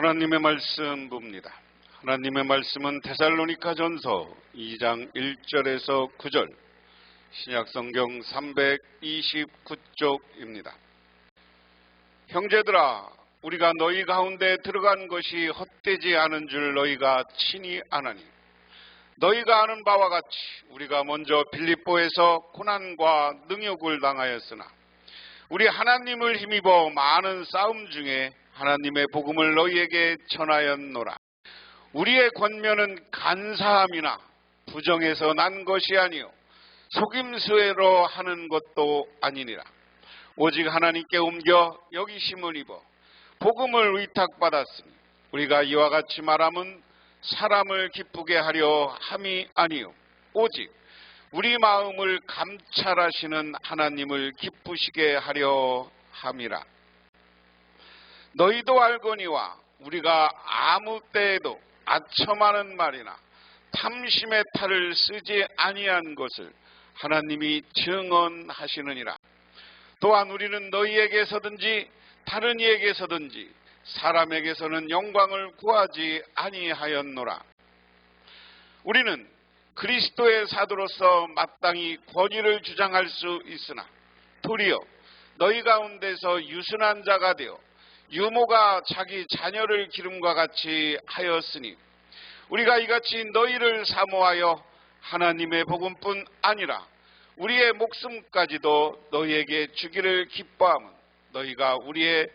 하나님의 말씀 봅니다. 하나님의 말씀은 데살로니가전서 2장 1절에서 9절, 신약성경 329쪽입니다. 형제들아, 우리가 너희 가운데 들어간 것이 헛되지 않은 줄 너희가 친히 아나니, 너희가 아는 바와 같이 우리가 먼저 빌립보에서 고난과 능욕을 당하였으나 우리 하나님을 힘입어 많은 싸움 중에 하나님의 복음을 너희에게 전하였노라. 우리의 권면은 간사함이나 부정에서 난 것이 아니요 속임수로 하는 것도 아니니라. 오직 하나님께 옮겨 여기심을 입어 복음을 위탁받았으니 우리가 이와 같이 말함은 사람을 기쁘게 하려 함이 아니요 오직 우리 마음을 감찰하시는 하나님을 기쁘시게 하려 함이라. 너희도 알거니와 우리가 아무 때에도 아첨하는 말이나 탐심의 탈을 쓰지 아니한 것을 하나님이 증언하시느니라. 또한 우리는 너희에게서든지 다른 이에게서든지 사람에게서는 영광을 구하지 아니하였노라. 우리는 그리스도의 사도로서 마땅히 권위를 주장할 수 있으나 도리어 너희 가운데서 유순한 자가 되어 유모가 자기 자녀를 기름과 같이 하였으니 우리가 이같이 너희를 사모하여 하나님의 복음뿐 아니라 우리의 목숨까지도 너희에게 주기를 기뻐함은 너희가 우리의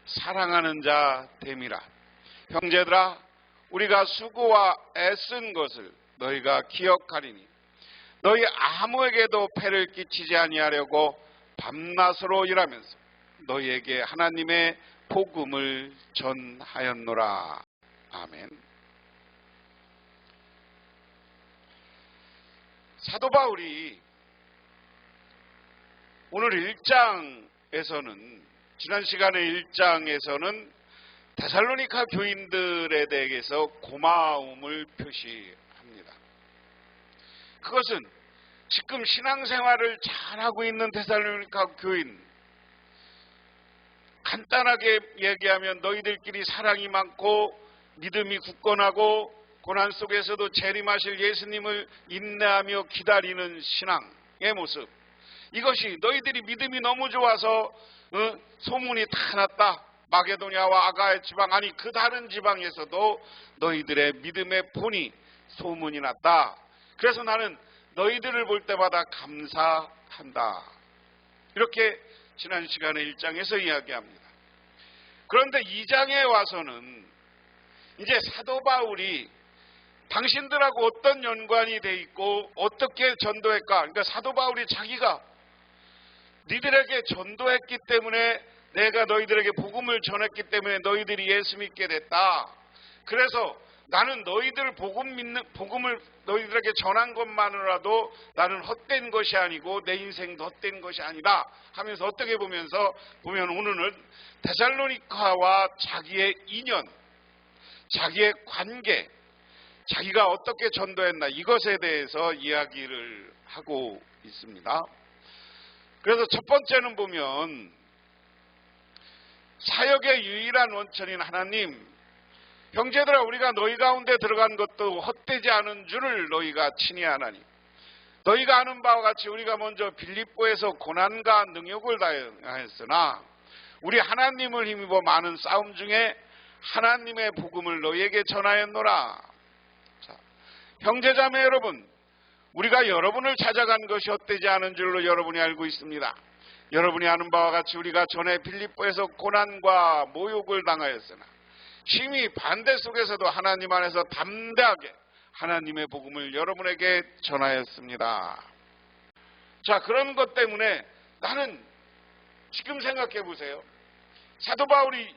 사랑하는 자 됨이라. 형제들아, 우리가 수고와 애쓴 것을 너희가 기억하리니 너희 아무에게도 폐를 끼치지 아니하려고 밤낮으로 일하면서 너희에게 하나님의 복음을 전하였노라. 아멘. 사도 바울이 오늘 1장에서는, 지난 시간에 1장에서는 데살로니가 교인들에 대해서 고마움을 표시합니다. 그것은 지금 신앙생활을 잘하고 있는 데살로니가 교인, 간단하게 얘기하면 너희들끼리 사랑이 많고 믿음이 굳건하고 고난 속에서도 재림하실 예수님을 인내하며 기다리는 신앙의 모습, 이것이 너희들이 믿음이 너무 좋아서 소문이 다 났다. 마게도냐와 아가야 지방, 아니 그 다른 지방에서도 너희들의 믿음의 본이 소문이 났다. 그래서 나는 너희들을 볼 때마다 감사한다. 이렇게 지난 시간에 1장에서 이야기합니다. 그런데 2장에 와서는 이제 사도 바울이 당신들하고 어떤 연관이 돼 있고 어떻게 전도했까? 그러니까 사도 바울이 자기가 니들에게 전도했기 때문에, 내가 너희들에게 복음을 전했기 때문에 너희들이 예수 믿게 됐다. 그래서 나는 너희들 복음을 너희들에게 전한 것만으로도 나는 헛된 것이 아니고 내 인생도 헛된 것이 아니다 하면서 어떻게 보면 오늘은 데살로니가와 자기의 인연, 자기의 관계, 자기가 어떻게 전도했나, 이것에 대해서 이야기를 하고 있습니다. 그래서 첫 번째는 보면 사역의 유일한 원천인 하나님, 형제들아, 우리가 너희 가운데 들어간 것도 헛되지 않은 줄을 너희가 친히 아나니 너희가 아는 바와 같이 우리가 먼저 빌립보에서 고난과 능욕을 당하였으나 우리 하나님을 힘입어 많은 싸움 중에 하나님의 복음을 너희에게 전하였노라. 자, 형제자매 여러분, 우리가 여러분을 찾아간 것이 헛되지 않은 줄로 여러분이 알고 있습니다. 여러분이 아는 바와 같이 우리가 전에 빌립보에서 고난과 모욕을 당하였으나 심히 반대 속에서도 하나님 안에서 담대하게 하나님의 복음을 여러분에게 전하였습니다. 자, 그런 것 때문에 나는 지금 생각해 보세요. 사도 바울이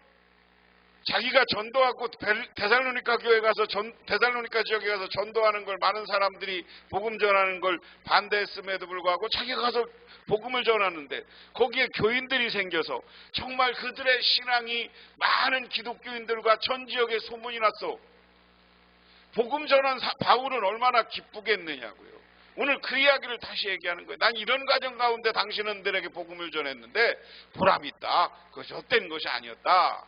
자기가 전도하고 데살로니가 교회 가서 데살로니가 지역에 가서 전도하는 걸 많은 사람들이 복음 전하는 걸 반대했음에도 불구하고 자기가 가서 복음을 전하는데 거기에 교인들이 생겨서 정말 그들의 신앙이 많은 기독교인들과 전 지역에 소문이 났어. 복음 전한 바울은 얼마나 기쁘겠느냐고요. 오늘 그 이야기를 다시 얘기하는 거예요. 난 이런 과정 가운데 당신들에게 복음을 전했는데 보람이 있다. 그것이 헛된 것이 아니었다.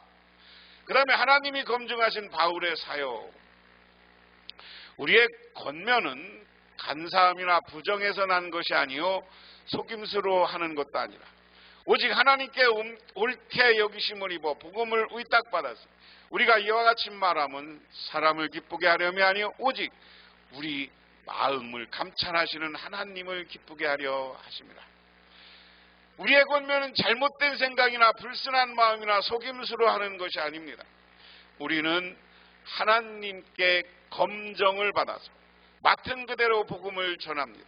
그 다음에 하나님이 검증하신 바울의 사역. 우리의 권면은 간사함이나 부정에서 난 것이 아니요 속임수로 하는 것도 아니라 오직 하나님께 옳게 여기심을 입어 복음을 의탁받아서 우리가 이와 같이 말하면 사람을 기쁘게 하려면 아니요 오직 우리 마음을 감찰하시는 하나님을 기쁘게 하려 하십니다. 우리의 권면은 잘못된 생각이나 불순한 마음이나 속임수로 하는 것이 아닙니다. 우리는 하나님께 검정을 받아서 맡은 그대로 복음을 전합니다.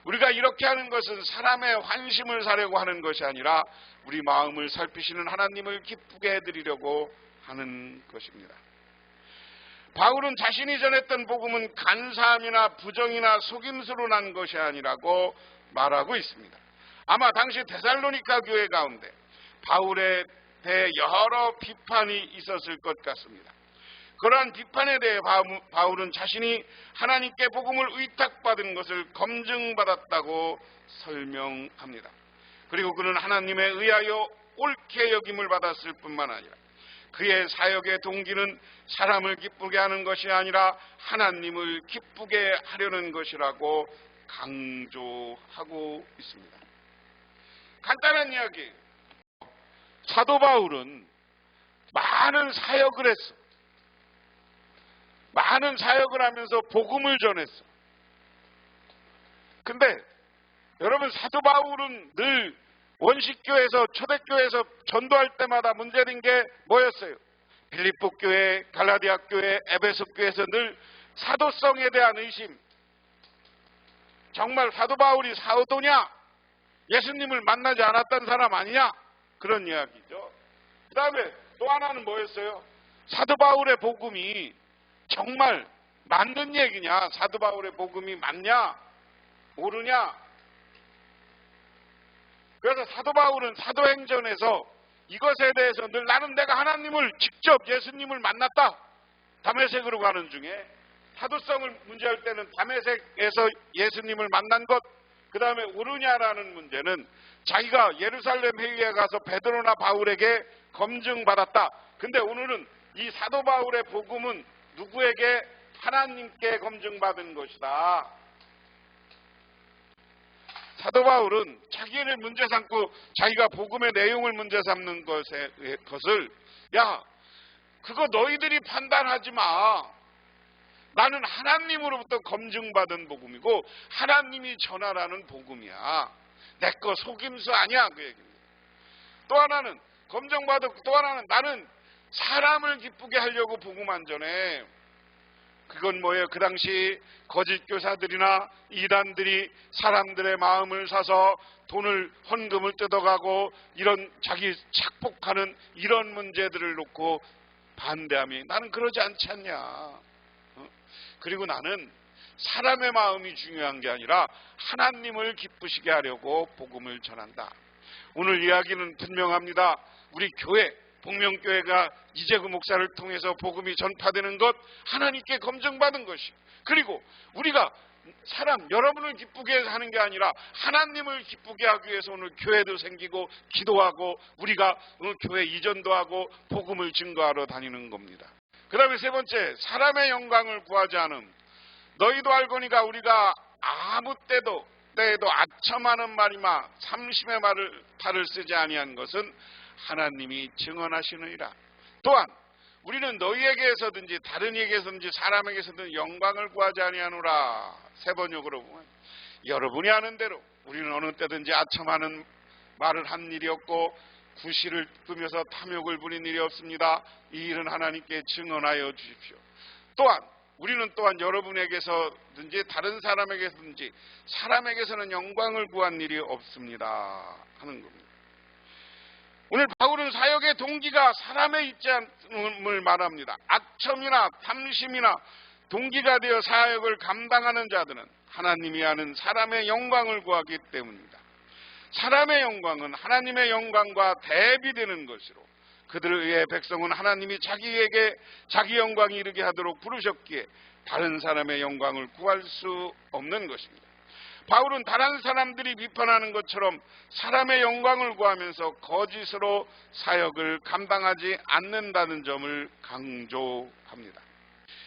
우리가 이렇게 하는 것은 사람의 환심을 사려고 하는 것이 아니라 우리 마음을 살피시는 하나님을 기쁘게 해드리려고 하는 것입니다. 바울은 자신이 전했던 복음은 간사함이나 부정이나 속임수로 난 것이 아니라고 말하고 있습니다. 아마 당시 데살로니가 교회 가운데 바울에 대해 여러 비판이 있었을 것 같습니다. 그러한 비판에 대해 바울은 자신이 하나님께 복음을 의탁받은 것을 검증받았다고 설명합니다. 그리고 그는 하나님에 의하여 옳게 여김을 받았을 뿐만 아니라 그의 사역의 동기는 사람을 기쁘게 하는 것이 아니라 하나님을 기쁘게 하려는 것이라고 강조하고 있습니다. 간단한 이야기. 사도 바울은 많은 사역을 했어. 많은 사역을 하면서 복음을 전했어. 근데 여러분 사도 바울은 늘 원식교회에서 초대교회에서 전도할 때마다 문제된 게 뭐였어요? 빌립보 교회, 갈라디아 교회, 에베소 교회에서 늘 사도성에 대한 의심. 정말 사도 바울이 사도냐? 예수님을 만나지 않았던 사람 아니냐? 그런 이야기죠. 그 다음에 또 하나는 뭐였어요? 사도 바울의 복음이 정말 맞는 얘기냐? 사도 바울의 복음이 맞냐? 옳으냐? 그래서 사도 바울은 사도행전에서 이것에 대해서 늘 나는 내가 하나님을 직접 예수님을 만났다. 다메섹으로 가는 중에 사도성을 문제할 때는 다메섹에서 예수님을 만난 것, 그 다음에 옳으냐라는 문제는 자기가 예루살렘 회의에 가서 베드로나 바울에게 검증받았다. 근데 오늘은 이 사도 바울의 복음은 누구에게? 하나님께 검증받은 것이다. 사도 바울은 자기를 문제 삼고 자기가 복음의 내용을 문제 삼는 것을 야, 그거 너희들이 판단하지 마. 나는 하나님으로부터 검증받은 복음이고 하나님이 전하라는 복음이야. 내 거 속임수 아니야. 그 얘기입니다. 또 하나는 검증받았고 또 하나는 나는 사람을 기쁘게 하려고 복음 안 전해. 그건 뭐예요? 그 당시 거짓 교사들이나 이단들이 사람들의 마음을 사서 돈을 헌금을 뜯어가고 이런 자기 착복하는 이런 문제들을 놓고 반대하며 나는 그러지 않지 않냐. 그리고 나는 사람의 마음이 중요한 게 아니라 하나님을 기쁘시게 하려고 복음을 전한다. 오늘 이야기는 분명합니다. 우리 교회 복명교회가 이재구 목사를 통해서 복음이 전파되는 것 하나님께 검증받은 것이, 그리고 우리가 사람 여러분을 기쁘게 하는 게 아니라 하나님을 기쁘게 하기 위해서 오늘 교회도 생기고 기도하고 우리가 오늘 교회 이전도 하고 복음을 증거하러 다니는 겁니다. 그 다음에 세 번째, 사람의 영광을 구하지 않음. 너희도 알거니가 우리가 아무 때에도 아첨하는 말이마 삼심의 탈을 쓰지 아니한 것은 하나님이 증언하시느니라. 또한 우리는 너희에게서든지 다른 이에게서든지 사람에게서든지 영광을 구하지 아니하노라. 세 번역으로 보면 여러분이 아는 대로 우리는 어느 때든지 아첨하는 말을 한 일이 없고 구실을 꾸며서 탐욕을 부린 일이 없습니다. 이 일은 하나님께 증언하여 주십시오. 또한 우리는 또한 여러분에게서든지 다른 사람에게서든지 사람에게서는 영광을 구한 일이 없습니다 하는 겁니다. 오늘 바울은 사역의 동기가 사람에 있지 않음을 말합니다. 악첨이나 탐심이나 동기가 되어 사역을 감당하는 자들은 하나님이 아는 사람의 영광을 구하기 때문입니다. 사람의 영광은 하나님의 영광과 대비되는 것으로 그들의 백성은 하나님이 자기에게 자기 영광이 이르게 하도록 부르셨기에 다른 사람의 영광을 구할 수 없는 것입니다. 바울은 다른 사람들이 비판하는 것처럼 사람의 영광을 구하면서 거짓으로 사역을 감당하지 않는다는 점을 강조합니다.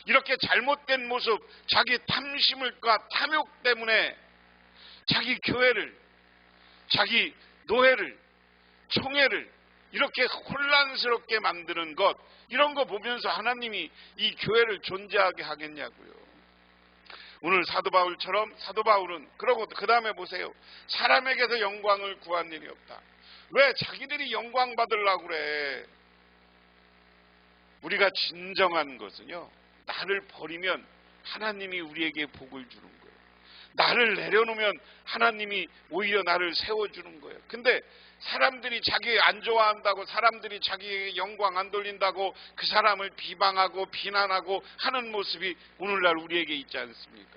이렇게 잘못된 모습, 자기 탐심과 탐욕 때문에 자기 교회를, 자기 노회를, 총회를 이렇게 혼란스럽게 만드는 것, 이런 거 보면서 하나님이 이 교회를 존재하게 하겠냐고요. 오늘 사도 바울처럼 사도 바울은 그러고 그 다음에 보세요. 사람에게서 영광을 구한 일이 없다. 왜 자기들이 영광 받으려고 그래? 우리가 진정한 것은요, 나를 버리면 하나님이 우리에게 복을 주는 거예요. 나를 내려놓으면 하나님이 오히려 나를 세워주는 거예요. 근데 사람들이 자기 안 좋아한다고, 사람들이 자기에게 영광 안 돌린다고 그 사람을 비방하고 비난하고 하는 모습이 오늘날 우리에게 있지 않습니까?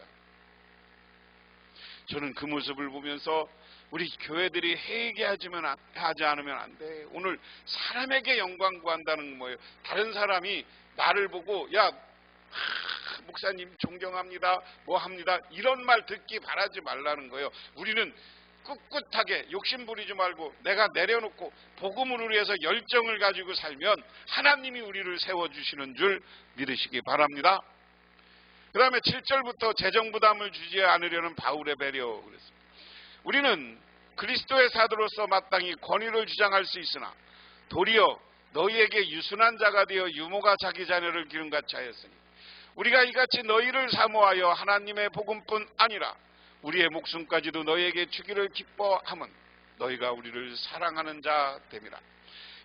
저는 그 모습을 보면서 우리 교회들이 회개하지 않으면 안 돼. 오늘 사람에게 영광 구한다는 건 뭐예요? 다른 사람이 나를 보고 야 목사님 존경합니다, 뭐 합니다, 이런 말 듣기 바라지 말라는 거예요. 우리는 꿋꿋하게 욕심 부리지 말고 내가 내려놓고 복음을 위해서 열정을 가지고 살면 하나님이 우리를 세워주시는 줄 믿으시기 바랍니다. 그 다음에 7절부터 재정부담을 주지 않으려는 바울의 배려 그랬습니다. 우리는 그리스도의 사도로서 마땅히 권위를 주장할 수 있으나 도리어 너희에게 유순한 자가 되어 유모가 자기 자녀를 기름같이 하였으니 우리가 이같이 너희를 사모하여 하나님의 복음뿐 아니라 우리의 목숨까지도 너희에게 주기를 기뻐함은 너희가 우리를 사랑하는 자 됨이라.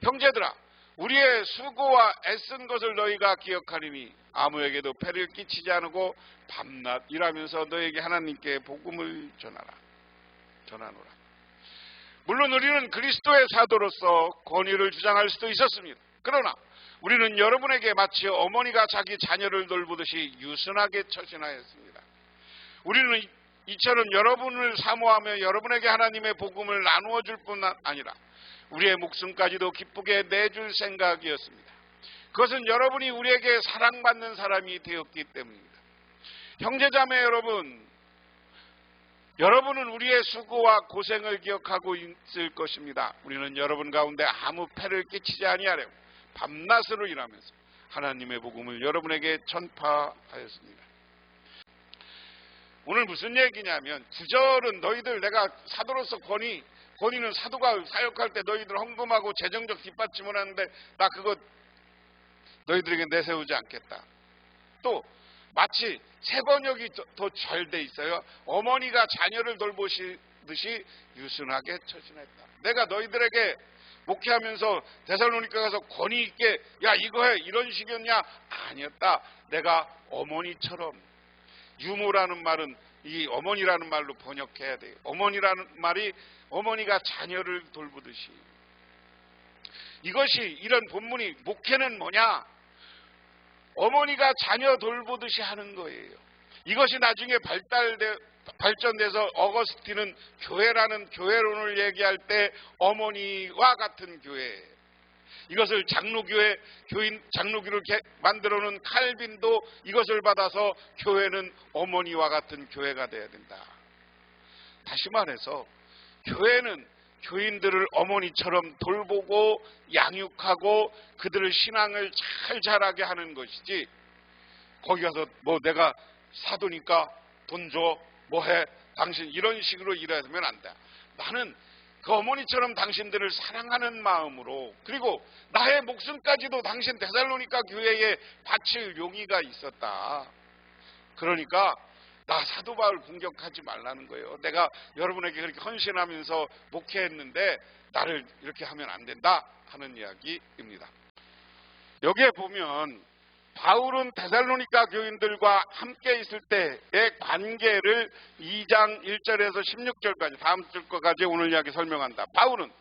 형제들아, 우리의 수고와 애쓴 것을 너희가 기억하리니 아무에게도 폐를 끼치지 않고 밤낮 일하면서 너희에게 하나님께 복음을 전하노라. 물론 우리는 그리스도의 사도로서 권위를 주장할 수도 있었습니다. 그러나 우리는 여러분에게 마치 어머니가 자기 자녀를 돌보듯이 유순하게 처신하였습니다. 우리는 이처럼 여러분을 사모하며 여러분에게 하나님의 복음을 나누어 줄 뿐 아니라 우리의 목숨까지도 기쁘게 내줄 생각이었습니다. 그것은 여러분이 우리에게 사랑받는 사람이 되었기 때문입니다. 형제자매 여러분, 여러분은 우리의 수고와 고생을 기억하고 있을 것입니다. 우리는 여러분 가운데 아무 폐를 끼치지 아니하려고 밤낮으로 일하면서 하나님의 복음을 여러분에게 전파하였습니다. 오늘 무슨 얘기냐면 9절은 너희들 내가 사도로서 권위는 사도가 사역할 때 너희들 헌금하고 재정적 뒷받침을 하는데 나 그거 너희들에게 내세우지 않겠다. 또 마치 새 번역이 더 잘 돼 있어요. 어머니가 자녀를 돌보시듯이 유순하게 처신했다. 내가 너희들에게 목회하면서 데살로니가 가서 권위 있게 야 이거 해 이런 식이었냐? 아니었다. 내가 어머니처럼, 유모라는 말은 이 어머니라는 말로 번역해야 돼요. 어머니라는 말이 어머니가 자녀를 돌보듯이. 이것이 이런 본문이 목회는 뭐냐? 어머니가 자녀 돌보듯이 하는 거예요. 이것이 나중에 발전돼서 어거스틴은 교회라는 교회론을 얘기할 때 어머니와 같은 교회, 이것을 장로교회, 장로교를 만들어 놓은 칼빈도 이것을 받아서 교회는 어머니와 같은 교회가 돼야 된다. 다시 말해서 교회는 교인들을 어머니처럼 돌보고 양육하고 그들의 신앙을 잘 자라게 하는 것이지, 거기 가서 뭐 내가 사도니까 돈 줘, 뭐 해, 당신 이런 식으로 일하면 안 돼. 나는 그 어머니처럼 당신들을 사랑하는 마음으로, 그리고 나의 목숨까지도 당신 데살로니가 교회에 바칠 용의가 있었다. 그러니까 나 사도 바울 공격하지 말라는 거예요. 내가 여러분에게 그렇게 헌신하면서 목회했는데 나를 이렇게 하면 안 된다 하는 이야기입니다. 여기에 보면 바울은 데살로니가 교인들과 함께 있을 때의 관계를 2장 1절에서 16절까지 다음 줄까지 오늘 이야기 설명한다. 바울은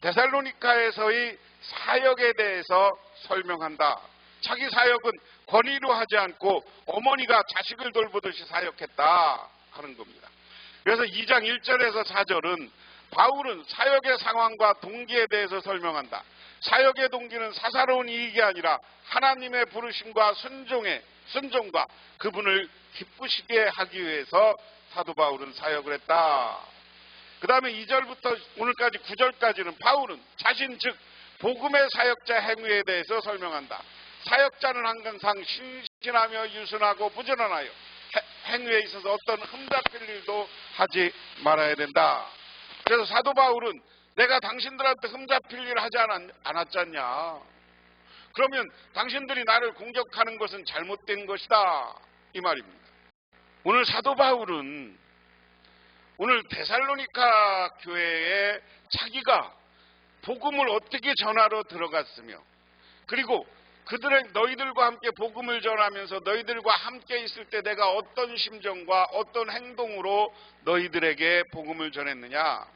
데살로니카에서의 사역에 대해서 설명한다. 자기 사역은 권위로 하지 않고 어머니가 자식을 돌보듯이 사역했다 하는 겁니다. 그래서 2장 1절에서 4절은 바울은 사역의 상황과 동기에 대해서 설명한다. 사역의 동기는 사사로운 이익이 아니라 하나님의 부르심과 순종과 그분을 기쁘시게 하기 위해서 사도 바울은 사역을 했다. 그 다음에 2절부터 오늘까지 9절까지는 바울은 자신 즉 복음의 사역자 행위에 대해서 설명한다. 사역자는 항상 신실하며 유순하고 부지런하여 행위에 있어서 어떤 흠잡힐 일도 하지 말아야 된다. 그래서 사도 바울은 내가 당신들한테 흠잡힐 일을 하지 않았잖냐. 그러면 당신들이 나를 공격하는 것은 잘못된 것이다. 이 말입니다. 오늘 사도 바울은 오늘 데살로니가 교회에 자기가 복음을 어떻게 전하러 들어갔으며 그리고 너희들과 함께 복음을 전하면서 너희들과 함께 있을 때 내가 어떤 심정과 어떤 행동으로 너희들에게 복음을 전했느냐.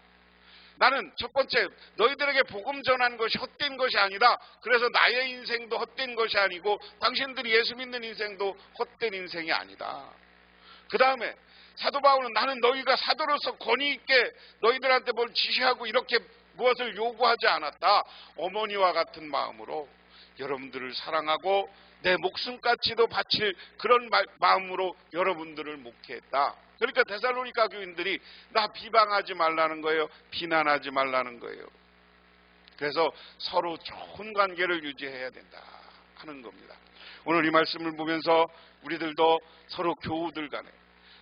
나는 첫 번째 너희들에게 복음 전하는 것이 헛된 것이 아니다. 그래서 나의 인생도 헛된 것이 아니고 당신들이 예수 믿는 인생도 헛된 인생이 아니다. 그 다음에 사도 바울은 나는 너희가 사도로서 권위 있게 너희들한테 뭘 지시하고 이렇게 무엇을 요구하지 않았다. 어머니와 같은 마음으로 여러분들을 사랑하고 내 목숨까지도 바칠 그런 마음으로 여러분들을 목회했다. 그러니까 데살로니가 교인들이 나 비방하지 말라는 거예요. 비난하지 말라는 거예요. 그래서 서로 좋은 관계를 유지해야 된다 하는 겁니다. 오늘 이 말씀을 보면서 우리들도 서로 교우들 간에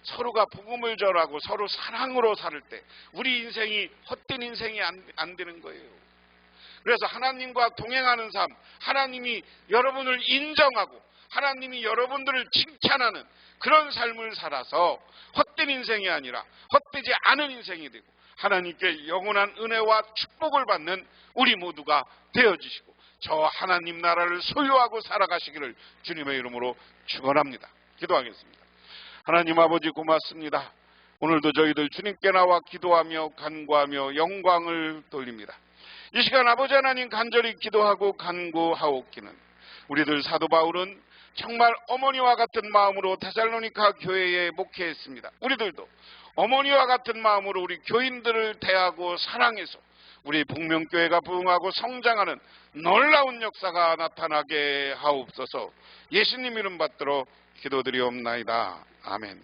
서로가 복음을 전하고 서로 사랑으로 살 때 우리 인생이 헛된 인생이 안 되는 거예요. 그래서 하나님과 동행하는 삶, 하나님이 여러분을 인정하고 하나님이 여러분들을 칭찬하는 그런 삶을 살아서 헛된 인생이 아니라 헛되지 않은 인생이 되고 하나님께 영원한 은혜와 축복을 받는 우리 모두가 되어지시고 저 하나님 나라를 소유하고 살아가시기를 주님의 이름으로 축원합니다. 기도하겠습니다. 하나님 아버지 고맙습니다. 오늘도 저희들 주님께 나와 기도하며 간구하며 영광을 돌립니다. 이 시간 아버지 하나님 간절히 기도하고 간구하옵기는 우리들 사도 바울은 정말 어머니와 같은 마음으로 데살로니가 교회에 목회했습니다. 우리들도 어머니와 같은 마음으로 우리 교인들을 대하고 사랑해서 우리 복명교회가 부흥하고 성장하는 놀라운 역사가 나타나게 하옵소서. 예수님 이름 받들어 기도드리옵나이다. 아멘.